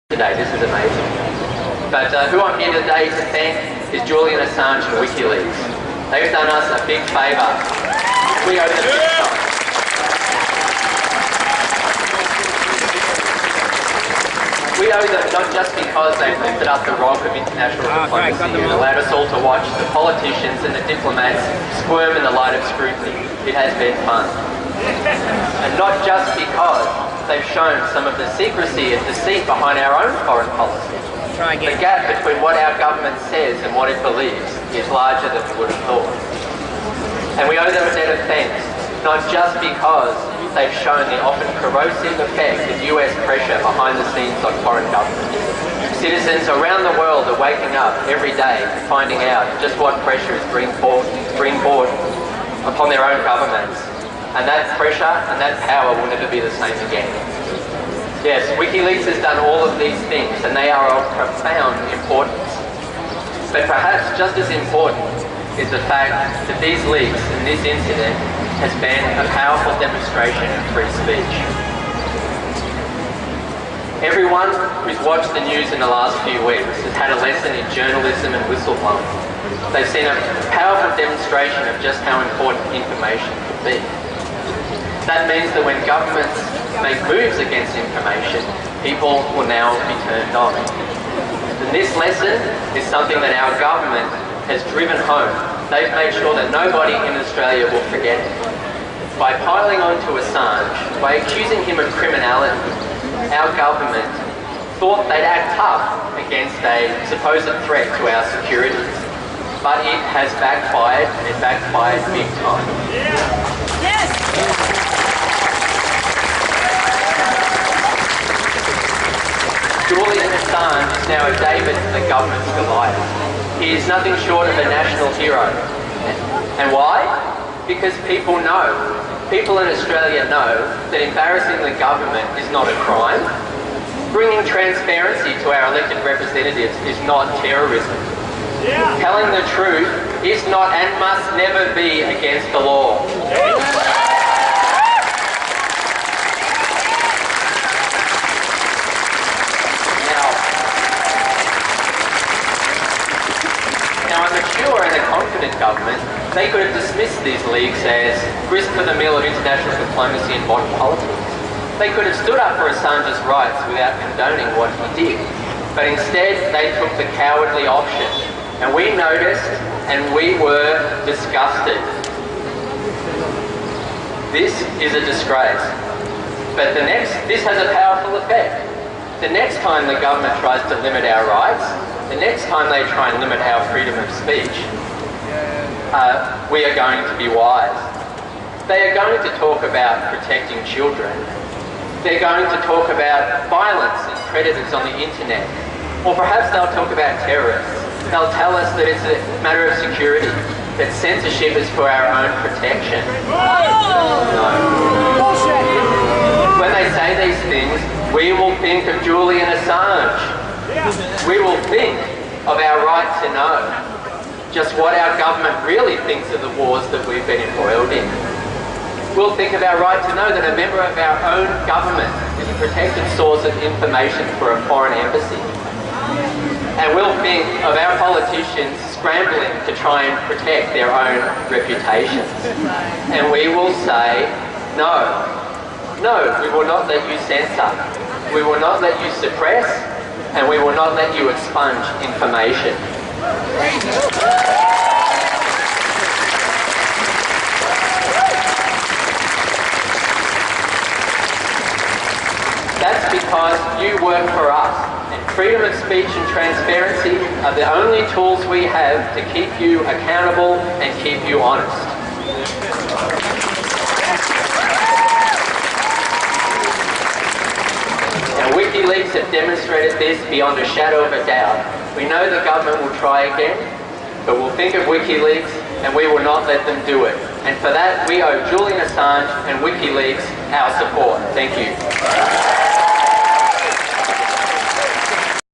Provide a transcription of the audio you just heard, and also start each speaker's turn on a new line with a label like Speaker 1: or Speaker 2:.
Speaker 1: Today. This is amazing. But who I'm here today to thank is Julian Assange and WikiLeaks. They've done us a big favour. We owe them big time. We owe them not just because they've lifted up the rock of international diplomacy and allowed us all to watch the politicians and the diplomats squirm in the light of scrutiny. It has been fun. And not just because they've shown some of the secrecy and deceit behind our own foreign policy. The gap between what our government says and what it believes is larger than we would have thought. And we owe them a debt of thanks, not just because they've shown the often corrosive effect of US pressure behind the scenes on foreign governments. Citizens around the world are waking up every day finding out just what pressure is being brought upon their own governments. And that pressure and that power will never be the same again. Yes, WikiLeaks has done all of these things and they are of profound importance. But perhaps just as important is the fact that these leaks and this incident has been a powerful demonstration of free speech. Everyone who's watched the news in the last few weeks has had a lesson in journalism and whistleblowing. They've seen a powerful demonstration of just how important information can be. That means that when governments make moves against information, people will now be turned on. And this lesson is something that our government has driven home. They've made sure that nobody in Australia will forget it. By piling onto Assange, by accusing him of criminality, our government thought they'd act tough against a supposed threat to our security. But it has backfired, and it backfired big time.
Speaker 2: Yes!
Speaker 1: Julian Assange is now a David to the government's Goliath. He is nothing short of a national hero. And why? Because people in Australia know that embarrassing the government is not a crime. Bringing transparency to our elected representatives is not terrorism.
Speaker 2: Yeah.
Speaker 1: Telling the truth is not and must never be against the law. Now, a mature and a confident government, they could have dismissed these leaks as grist for the mill of international diplomacy and modern politics. They could have stood up for Assange's rights without condoning what he did. But instead, they took the cowardly option. And we noticed and we were disgusted. This is a disgrace. But this has a powerful effect. The next time the government tries to limit our rights, the next time they try and limit our freedom of speech, we are going to be wise. They are going to talk about protecting children. They're going to talk about violence and predators on the internet. Or perhaps they'll talk about terrorists. They'll tell us that it's a matter of security, that censorship is for our own protection. No. When they say these things, we will think of Julian Assange. We will think of our right to know just what our government really thinks of the wars that we've been embroiled in. We'll think of our right to know that a member of our own government is a protected source of information for a foreign embassy. And we'll think of our politicians scrambling to try and protect their own reputations. And we will say, no, we will not let you censor. We will not let you suppress. And we will not let you expunge information. That's because you work for us. And freedom of speech and transparency are the only tools we have to keep you accountable and keep you honest. WikiLeaks have demonstrated this beyond a shadow of a doubt. We know the government will try again, but we'll think of WikiLeaks and we will not let them do it. And for that, we owe Julian Assange and WikiLeaks our support. Thank you.